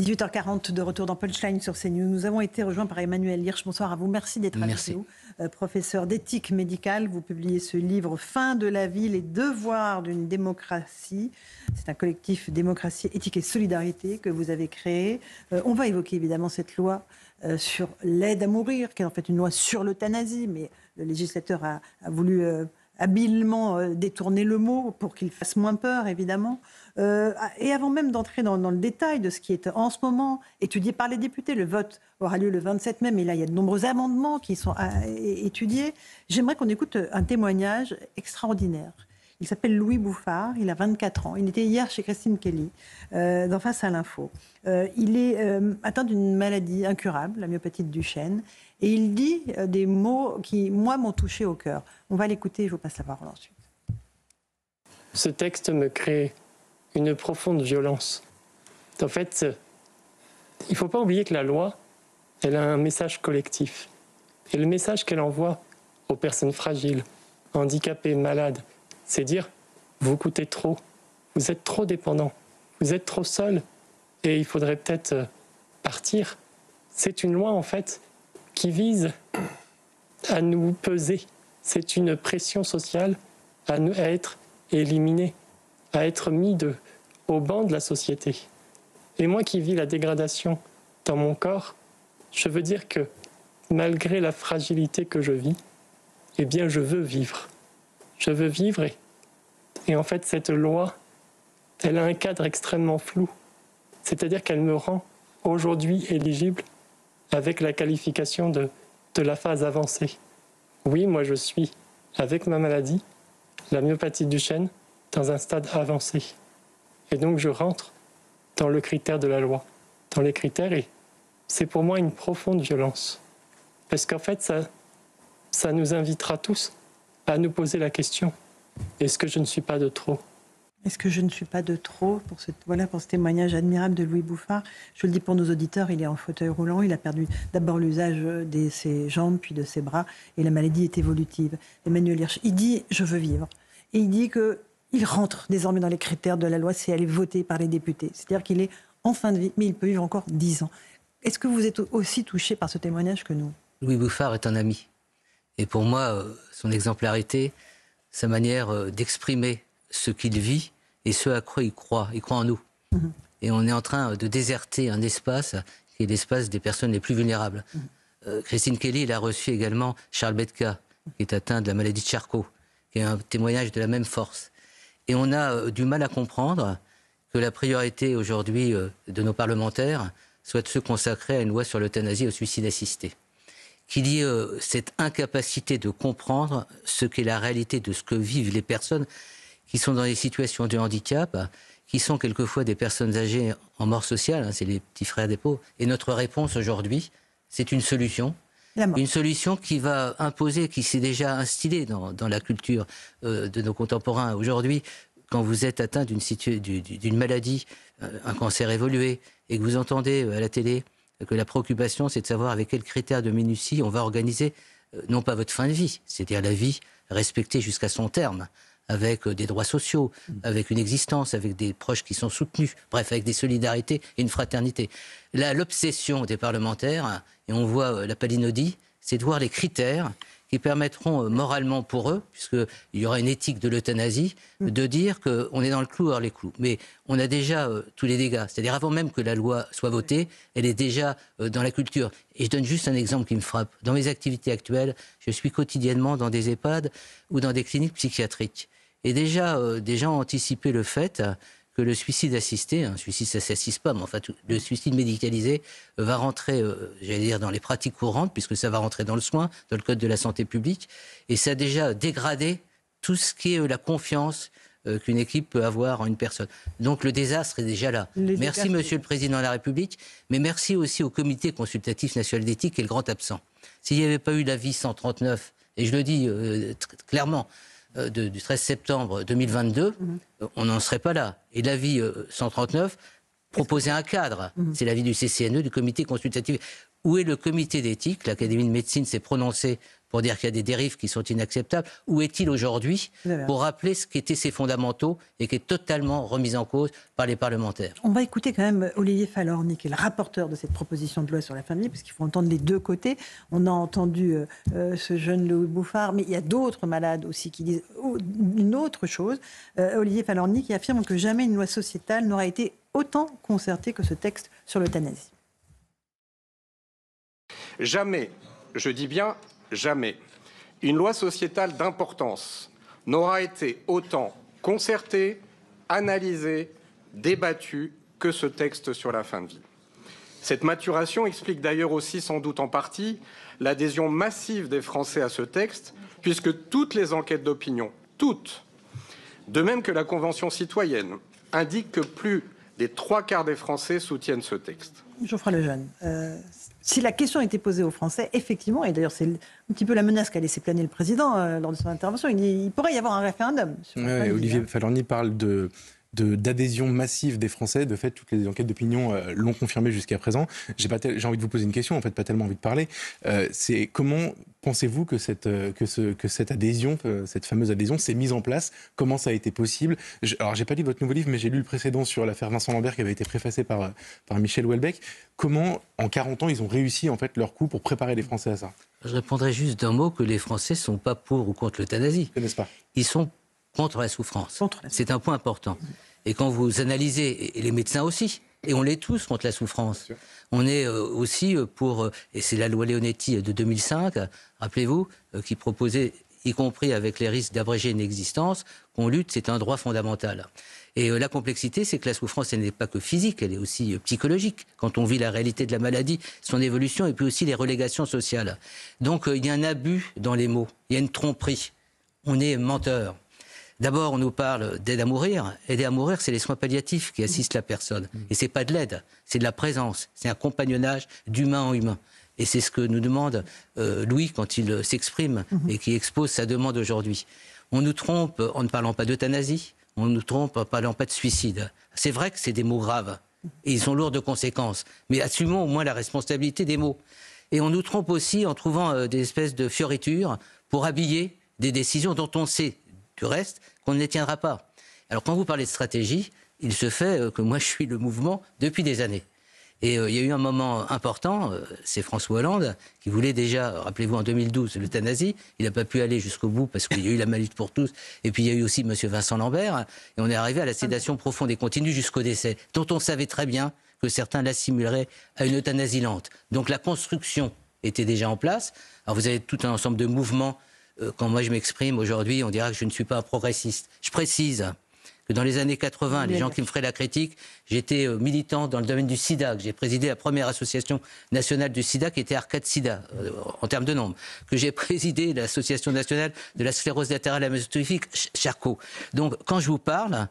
18h40 de retour dans Punchline sur CNews. Nous avons été rejoints par Emmanuel Hirsch. Bonsoir à vous. Merci d'être avec nous. Professeur d'éthique médicale, vous publiez ce livre « Fin de la vie, les devoirs d'une démocratie ». C'est un collectif démocratie, éthique et solidarité que vous avez créé. On va évoquer évidemment cette loi sur l'aide à mourir, qui est en fait une loi sur l'euthanasie, mais le législateur a voulu habilement détourner le mot pour qu'il fasse moins peur, évidemment. Et avant même d'entrer dans le détail de ce qui est en ce moment étudié par les députés, le vote aura lieu le 27 mai, mais là, il y a de nombreux amendements qui sont étudiés. J'aimerais qu'on écoute un témoignage extraordinaire. Il s'appelle Louis Bouffard, il a 24 ans. Il était hier chez Christine Kelly, dans Face à l'info. Il est atteint d'une maladie incurable, la myopathie de Duchenne. Et il dit des mots qui, moi, m'ont touché au cœur. On va l'écouter et je vous passe la parole ensuite. Ce texte me crée une profonde violence. En fait, il ne faut pas oublier que la loi, elle a un message collectif. Et le message qu'elle envoie aux personnes fragiles, handicapées, malades, c'est dire « vous coûtez trop, vous êtes trop dépendants, vous êtes trop seuls et il faudrait peut-être partir ». C'est une loi, en fait, qui vise à nous peser. C'est une pression sociale à être éliminé, à être mis au banc de la société. Et moi qui vis la dégradation dans mon corps, je veux dire que malgré la fragilité que je vis, eh bien je veux vivre. Je veux vivre et en fait cette loi, elle a un cadre extrêmement flou. C'est-à-dire qu'elle me rend aujourd'hui éligible avec la qualification de la phase avancée. Oui, moi je suis, avec ma maladie, la myopathie de Duchenne, dans un stade avancé. Et donc je rentre dans le critère de la loi, dans les critères, et c'est pour moi une profonde violence. Parce qu'en fait, ça nous invitera tous à nous poser la question, est-ce que je ne suis pas de trop ? Est-ce que je ne suis pas de trop pour ce témoignage admirable de Louis Bouffard. Je le dis pour nos auditeurs, il est en fauteuil roulant, il a perdu d'abord l'usage de ses jambes, puis de ses bras, et la maladie est évolutive. Emmanuel Hirsch, il dit « je veux vivre ». Et il dit qu'il rentre désormais dans les critères de la loi si elle est votée par les députés. C'est-à-dire qu'il est en fin de vie, mais il peut vivre encore 10 ans. Est-ce que vous êtes aussi touché par ce témoignage que nous ? Louis Bouffard est un ami. Et pour moi, son exemplarité, sa manière d'exprimer ce qu'il vit et ce à quoi il croit en nous. Et on est en train de déserter un espace qui est l'espace des personnes les plus vulnérables. Christine Kelly, il a reçu également Charles Bedka, qui est atteint de la maladie de Charcot, qui est un témoignage de la même force. Et on a du mal à comprendre que la priorité aujourd'hui de nos parlementaires soit de se consacrer à une loi sur l'euthanasie et au suicide assisté. Qu'il y ait cette incapacité de comprendre ce qu'est la réalité de ce que vivent les personnes qui sont dans des situations de handicap, qui sont quelquefois des personnes âgées en mort sociale, c'est les petits frères des pauvres. Et notre réponse aujourd'hui, c'est une solution. Une solution qui va imposer, qui s'est déjà instillée dans la culture de nos contemporains. Aujourd'hui, quand vous êtes atteint d'une maladie, un cancer évolué, et que vous entendez à la télé que la préoccupation, c'est de savoir avec quels critères de minutie on va organiser, non pas votre fin de vie, c'est-à-dire la vie respectée jusqu'à son terme, avec des droits sociaux, avec une existence, avec des proches qui sont soutenus, bref, avec des solidarités et une fraternité. Là, l'obsession des parlementaires, et on voit la palinodie, c'est de voir les critères qui permettront moralement pour eux, puisqu'il y aura une éthique de l'euthanasie, de dire qu'on est dans le clou hors les clous. Mais on a déjà tous les dégâts. C'est-à-dire avant même que la loi soit votée, elle est déjà dans la culture. Et je donne juste un exemple qui me frappe. Dans mes activités actuelles, je suis quotidiennement dans des EHPAD ou dans des cliniques psychiatriques. Et déjà, des gens ont anticipé le fait que le suicide assisté, un suicide ça ne s'assiste pas, mais enfin le suicide médicalisé va rentrer, j'allais dire, dans les pratiques courantes, puisque ça va rentrer dans le soin, dans le code de la santé publique, et ça a déjà dégradé tout ce qui est la confiance qu'une équipe peut avoir en une personne. Donc le désastre est déjà là. Merci Monsieur le Président de la République, mais merci aussi au Comité consultatif national d'éthique qui est le grand absent. S'il n'y avait pas eu l'avis 139, et je le dis clairement, du 13 septembre 2022, on n'en serait pas là. Et l'avis 139 proposait un cadre. C'est l'avis du CCNE, du comité consultatif. Où est le comité d'éthique? L'Académie de médecine s'est prononcée pour dire qu'il y a des dérives qui sont inacceptables. Où est-il aujourd'hui pour rappeler ce qu'étaient ses fondamentaux et qui est totalement remis en cause par les parlementaires? On va écouter quand même Olivier Falorni, qui est le rapporteur de cette proposition de loi sur la famille, parce qu'il faut entendre les deux côtés. On a entendu ce jeune Louis Bouffard, mais il y a d'autres malades aussi qui disent une autre chose. Olivier Falorni qui affirme que jamais une loi sociétale n'aura été autant concertée que ce texte sur l'euthanasie. Jamais, je dis bien jamais, une loi sociétale d'importance n'aura été autant concertée, analysée, débattue que ce texte sur la fin de vie. Cette maturation explique d'ailleurs aussi sans doute en partie l'adhésion massive des Français à ce texte, puisque toutes les enquêtes d'opinion, toutes, de même que la Convention citoyenne, indiquent que plus des 3/4 des Français soutiennent ce texte. Geoffroy Lejeune, si la question était posée aux Français, effectivement, et d'ailleurs c'est un petit peu la menace qu'a laissé planer le président lors de son intervention, il pourrait y avoir un référendum. Olivier Falorni parle d'adhésion massive des Français. De fait, toutes les enquêtes d'opinion l'ont confirmé jusqu'à présent. J'ai envie de vous poser une question, en fait, pas tellement envie de parler. C'est comment pensez-vous que cette adhésion, cette fameuse adhésion, s'est mise en place? Comment ça a été possible? Alors, j'ai pas lu votre nouveau livre, mais j'ai lu le précédent sur l'affaire Vincent Lambert qui avait été préfacé par Michel Houellebecq. Comment, en 40 ans, ils ont réussi en fait leur coup pour préparer les Français à ça? Je répondrai juste d'un mot que les Français ne sont pas pour ou contre l'euthanasie. N'est-ce pas? Ils sont contre la souffrance. C'est un point important. Et quand vous analysez, et les médecins aussi, et on l'est tous contre la souffrance, on est aussi pour, et c'est la loi Leonetti de 2005, rappelez-vous, qui proposait, y compris avec les risques d'abréger une existence, qu'on lutte, c'est un droit fondamental. Et la complexité, c'est que la souffrance, elle n'est pas que physique, elle est aussi psychologique. Quand on vit la réalité de la maladie, son évolution, et puis aussi les relégations sociales. Donc il y a un abus dans les mots, il y a une tromperie. On est menteur. D'abord, on nous parle d'aide à mourir. Aider à mourir, c'est les soins palliatifs qui assistent la personne. Et c'est pas de l'aide, c'est de la présence. C'est un compagnonnage d'humain en humain. Et c'est ce que nous demande Louis quand il s'exprime et qui expose sa demande aujourd'hui. On nous trompe en ne parlant pas d'euthanasie, on nous trompe en ne parlant pas de suicide. C'est vrai que c'est des mots graves et ils sont lourds de conséquences. Mais assumons au moins la responsabilité des mots. Et on nous trompe aussi en trouvant des espèces de fioritures pour habiller des décisions dont on sait du reste qu'on ne les tiendra pas. Alors quand vous parlez de stratégie, il se fait que moi je suis le mouvement depuis des années. Et il y a eu un moment important, c'est François Hollande, qui voulait déjà, rappelez-vous en 2012, l'euthanasie. Il n'a pas pu aller jusqu'au bout parce qu'il y a eu la maladie pour tous. Et puis il y a eu aussi M. Vincent Lambert. Et on est arrivé à la sédation profonde et continue jusqu'au décès, dont on savait très bien que certains l'assimileraient à une euthanasie lente. Donc la construction était déjà en place. Alors vous avez tout un ensemble de mouvements. Quand moi je m'exprime aujourd'hui, on dira que je ne suis pas un progressiste. Je précise que dans les années 80, les gens qui me feraient la critique, j'étais militant dans le domaine du sida, que j'ai présidé la première association nationale du sida qui était Arcade Sida, en termes de nombre, que j'ai présidé l'association nationale de la sclérose latérale amyotrophique, Charcot. Donc quand je vous parle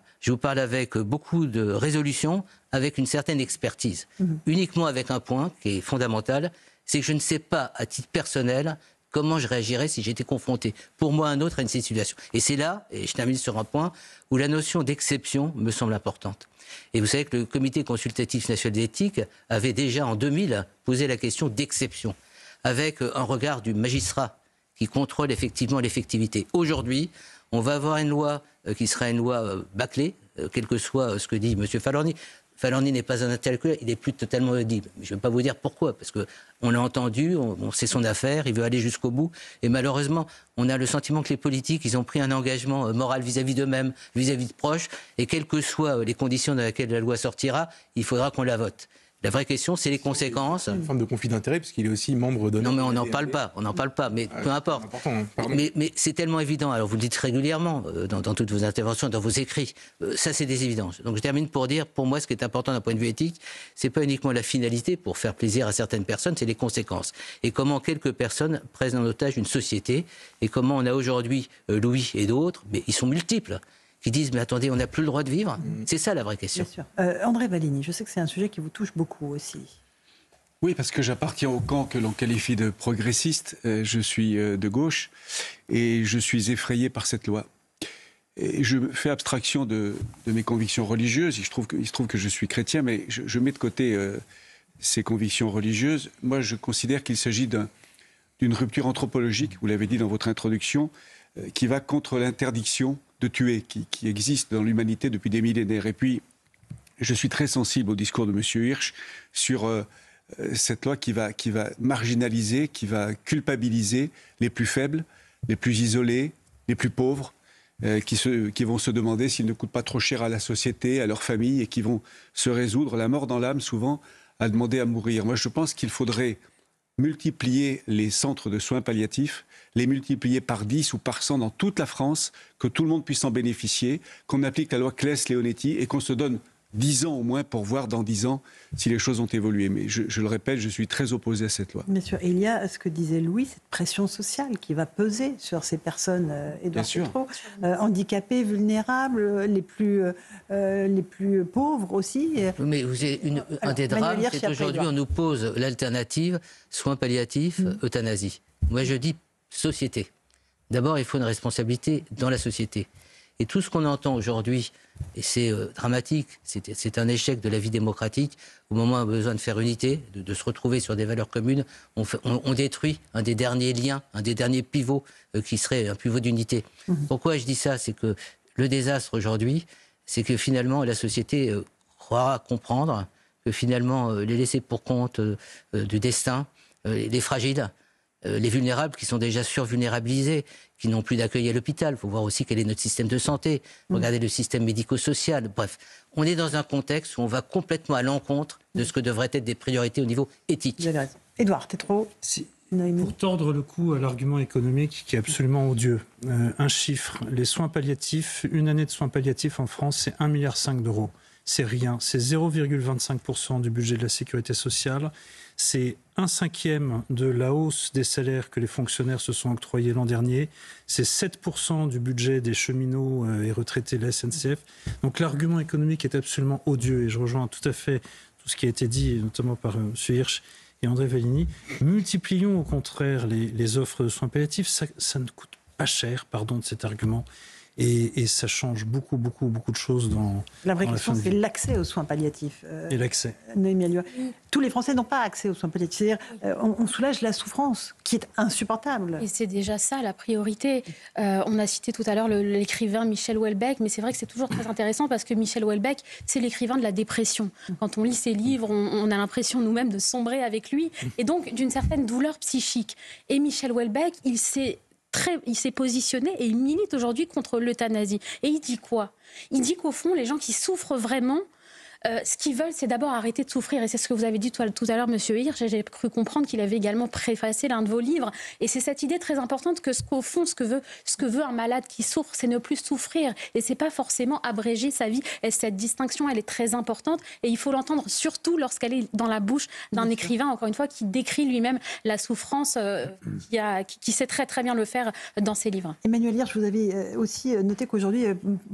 avec beaucoup de résolution, avec une certaine expertise. Uniquement avec un point qui est fondamental, c'est que je ne sais pas, à titre personnel, comment je réagirais si j'étais confronté, pour moi, un autre, à une situation. Et c'est là, et je termine sur un point, où la notion d'exception me semble importante. Et vous savez que le Comité consultatif national d'éthique avait déjà, en 2000, posé la question d'exception, avec un regard du magistrat qui contrôle effectivement l'effectivité. Aujourd'hui, on va avoir une loi qui sera une loi bâclée, quel que soit ce que dit M. Falorni. Falorni n'est pas un intellectuel, il est plus totalement audible. Je ne vais pas vous dire pourquoi, parce qu'on l'a entendu, on sait son affaire, il veut aller jusqu'au bout. Et malheureusement, on a le sentiment que les politiques, ils ont pris un engagement moral vis-à-vis d'eux-mêmes, vis-à-vis de proches, et quelles que soient les conditions dans lesquelles la loi sortira, il faudra qu'on la vote. La vraie question, c'est les conséquences. Une forme de conflit d'intérêt, puisqu'il est aussi membre de... Non, mais on n'en parle pas, mais peu importe. Mais c'est tellement évident, alors vous le dites régulièrement dans toutes vos interventions, dans vos écrits, ça c'est des évidences. Donc je termine pour dire, pour moi, ce qui est important d'un point de vue éthique, c'est pas uniquement la finalité pour faire plaisir à certaines personnes, c'est les conséquences. Et comment quelques personnes prennent en otage une société, et comment on a aujourd'hui Louis et d'autres, mais ils sont multiples, qui disent « mais attendez, on n'a plus le droit de vivre ». C'est ça la vraie question. Bien sûr. André Valigny, je sais que c'est un sujet qui vous touche beaucoup aussi. Oui, parce que j'appartiens au camp que l'on qualifie de progressiste. Je suis de gauche et je suis effrayé par cette loi. Et je fais abstraction de mes convictions religieuses. Il se trouve que je suis chrétien, mais je mets de côté ses convictions religieuses. Moi, je considère qu'il s'agit d'une rupture anthropologique, vous l'avez dit dans votre introduction, qui va contre l'interdiction de tuer, qui existe dans l'humanité depuis des millénaires. Et puis, je suis très sensible au discours de M. Hirsch sur cette loi qui va marginaliser, qui va culpabiliser les plus faibles, les plus isolés, les plus pauvres, qui vont se demander s'ils ne coûtent pas trop cher à la société, à leur famille, et qui vont se résoudre, la mort dans l'âme souvent, à demander à mourir. Moi, je pense qu'il faudrait multiplier les centres de soins palliatifs, les multiplier par 10 ou par 100 dans toute la France, que tout le monde puisse en bénéficier, qu'on applique la loi Claes-Leonetti et qu'on se donne 10 ans au moins pour voir dans 10 ans si les choses ont évolué. Mais je le répète, je suis très opposé à cette loi. Bien sûr. Et il y a ce que disait Louis, cette pression sociale qui va peser sur ces personnes, Édouard Tétrault, handicapées, vulnérables, les plus pauvres aussi. Mais un des drames, c'est qu'aujourd'hui, on nous pose l'alternative soins palliatifs, euthanasie. Moi, je dis société. D'abord, il faut une responsabilité dans la société. Et tout ce qu'on entend aujourd'hui, et c'est dramatique, c'est un échec de la vie démocratique, au moment où on a besoin de faire unité, de se retrouver sur des valeurs communes, on détruit un des derniers liens, un des derniers pivots qui serait un pivot d'unité. Pourquoi je dis ça? C'est que le désastre aujourd'hui, c'est que finalement la société croira comprendre que finalement les laissés pour compte du destin, les fragiles, les vulnérables qui sont déjà survulnérabilisés, qui n'ont plus d'accueil à l'hôpital. Il faut voir aussi quel est notre système de santé. Regardez le système médico-social. Bref, on est dans un contexte où on va complètement à l'encontre de ce que devraient être des priorités au niveau éthique. Vous avez raison. Édouard Tétrault. Pour tordre le cou à l'argument économique qui est absolument odieux, un chiffre, les soins palliatifs, une année de soins palliatifs en France, c'est 1,5 milliard d'euros. C'est rien, c'est 0,25% du budget de la sécurité sociale, c'est 1/5 de la hausse des salaires que les fonctionnaires se sont octroyés l'an dernier, c'est 7% du budget des cheminots et retraités de la SNCF. Donc l'argument économique est absolument odieux et je rejoins tout à fait tout ce qui a été dit, notamment par M. Hirsch et André Vallini. Multiplions au contraire les offres de soins palliatifs, ça ne coûte pas cher, pardon de cet argument. Et ça change beaucoup de choses dans la vraie question, c'est l'accès aux soins palliatifs. Et l'accès. Tous les Français n'ont pas accès aux soins palliatifs. C'est-à-dire, on soulage la souffrance, qui est insupportable. Et c'est déjà ça, la priorité. On a cité tout à l'heure l'écrivain Michel Houellebecq, mais c'est vrai que c'est toujours très intéressant parce que Michel Houellebecq, c'est l'écrivain de la dépression. Quand on lit ses livres, on a l'impression nous-mêmes de sombrer avec lui, et donc d'une certaine douleur psychique. Et Michel Houellebecq, il s'est positionné et il milite aujourd'hui contre l'euthanasie. Et il dit quoi? Il dit qu'au fond, les gens qui souffrent vraiment, ce qu'ils veulent, c'est d'abord arrêter de souffrir. Et c'est ce que vous avez dit tout à l'heure, Monsieur Hirsch. J'ai cru comprendre qu'il avait également préfacé l'un de vos livres. Et c'est cette idée très importante qu'au fond, ce que veut un malade qui souffre, c'est ne plus souffrir. Et c'est pas forcément abréger sa vie. Et cette distinction, elle est très importante. Et il faut l'entendre surtout lorsqu'elle est dans la bouche d'un écrivain, encore une fois, qui décrit lui-même la souffrance, qui sait très très bien le faire dans ses livres. Emmanuel Hirsch, vous avez aussi noté qu'aujourd'hui,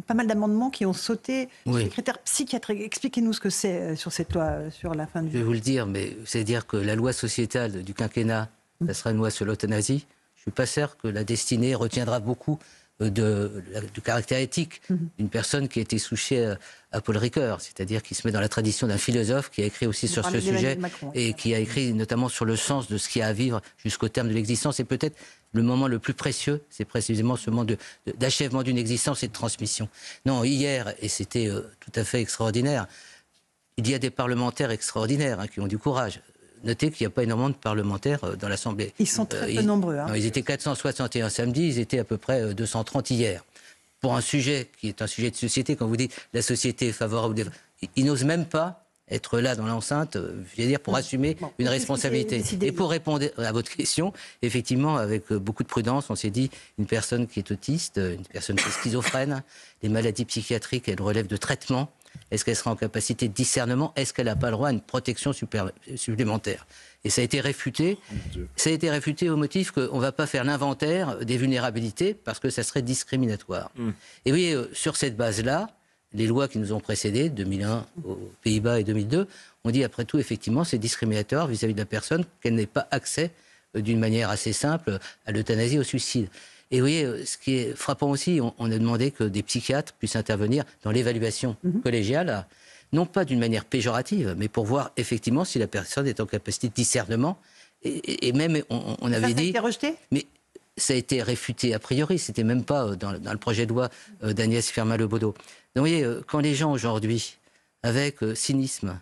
pas mal d'amendements qui ont sauté sur les critères psychiatriques. Expliquez-nous ce que c'est sur cette loi, sur la fin du... Je vais vous le dire, mais c'est-à-dire que la loi sociétale du quinquennat, ça sera une loi sur l'euthanasie. Je ne suis pas sûr que la destinée retiendra beaucoup du caractère éthique d'une personne qui a été souchée à Paul Ricoeur, c'est-à-dire qui se met dans la tradition d'un philosophe qui a écrit aussi sur ce sujet et qui a écrit notamment sur le sens de ce qu'il y a à vivre jusqu'au terme de l'existence. Et peut-être le moment le plus précieux, c'est précisément ce moment d'achèvement d'une existence et de transmission. Non, hier, et c'était tout à fait extraordinaire, il y a des parlementaires extraordinaires qui ont du courage. Notez qu'il n'y a pas énormément de parlementaires dans l'Assemblée. Ils sont très peu nombreux. Non, ils étaient 461 samedi, ils étaient à peu près 230 hier. Pour un sujet qui est un sujet de société, quand vous dites la société est favorable, ils n'osent même pas être là dans l'enceinte, je veux dire, pour assumer une responsabilité. Et pour répondre à votre question, effectivement, avec beaucoup de prudence, on s'est dit, une personne qui est autiste, une personne qui est schizophrène, les maladies psychiatriques, elles relèvent de traitement. Est-ce qu'elle sera en capacité de discernement? Est-ce qu'elle n'a pas le droit à une protection supplémentaire? Et ça a été réfuté. Ça a été réfuté au motif qu'on ne va pas faire l'inventaire des vulnérabilités parce que ça serait discriminatoire. Et oui, sur cette base-là, les lois qui nous ont précédés, 2001 aux Pays-Bas et 2002, ont dit après tout, effectivement, c'est discriminatoire vis-à-vis de la personne qu'elle n'ait pas accès d'une manière assez simple à l'euthanasie, au suicide. Et vous voyez, ce qui est frappant aussi, on a demandé que des psychiatres puissent intervenir dans l'évaluation collégiale. non pas d'une manière péjorative, mais pour voir effectivement si la personne est en capacité de discernement. Et même, on avait dit... Ça a été rejeté ? Mais ça a été réfuté a priori, c'était même pas dans le projet de loi d'Agnès Firmin-Lebaudot. Donc vous voyez, quand les gens aujourd'hui, avec cynisme,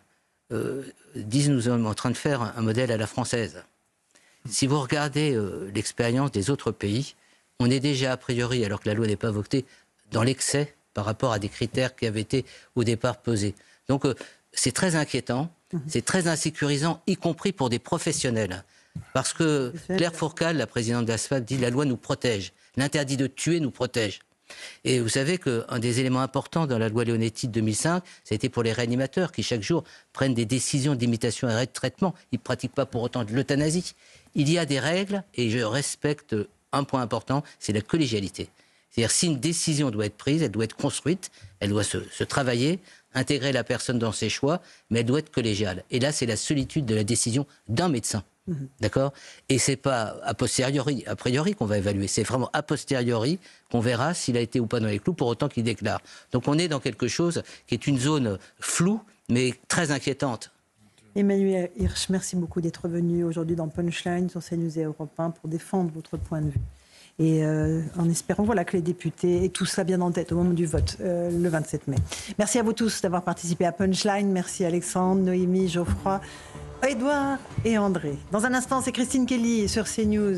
disent nous sommes en train de faire un modèle à la française, si vous regardez l'expérience des autres pays, on est déjà a priori, alors que la loi n'est pas votée, dans l'excès par rapport à des critères qui avaient été au départ posés. Donc c'est très inquiétant, c'est très insécurisant, y compris pour des professionnels. Parce que Claire Fourcade, la présidente d'Asphalt, dit « la loi nous protège, l'interdit de tuer nous protège ». Et vous savez qu'un des éléments importants dans la loi Leonetti de 2005, ça a été pour les réanimateurs qui chaque jour prennent des décisions d'imitation et de traitement. Ils ne pratiquent pas pour autant de l'euthanasie. Il y a des règles et je respecte un point important, c'est la collégialité. C'est-à-dire si une décision doit être prise, elle doit être construite, elle doit se travailler, intégrer la personne dans ses choix, mais elle doit être collégiale. Et là, c'est la solitude de la décision d'un médecin. D'accord ? Et c'est pas a priori qu'on va évaluer, c'est vraiment a posteriori qu'on verra s'il a été ou pas dans les clous pour autant qu'il déclare. Donc on est dans quelque chose qui est une zone floue mais très inquiétante. Emmanuel Hirsch, merci beaucoup d'être venu aujourd'hui dans Punchline sur CNews et Europe 1 pour défendre votre point de vue. Et en espérant que les députés aient tout ça bien en tête au moment du vote le 27 mai. Merci à vous tous d'avoir participé à Punchline. Merci Alexandre, Noémie, Geoffroy, Édouard et André. Dans un instant, c'est Christine Kelly sur CNews.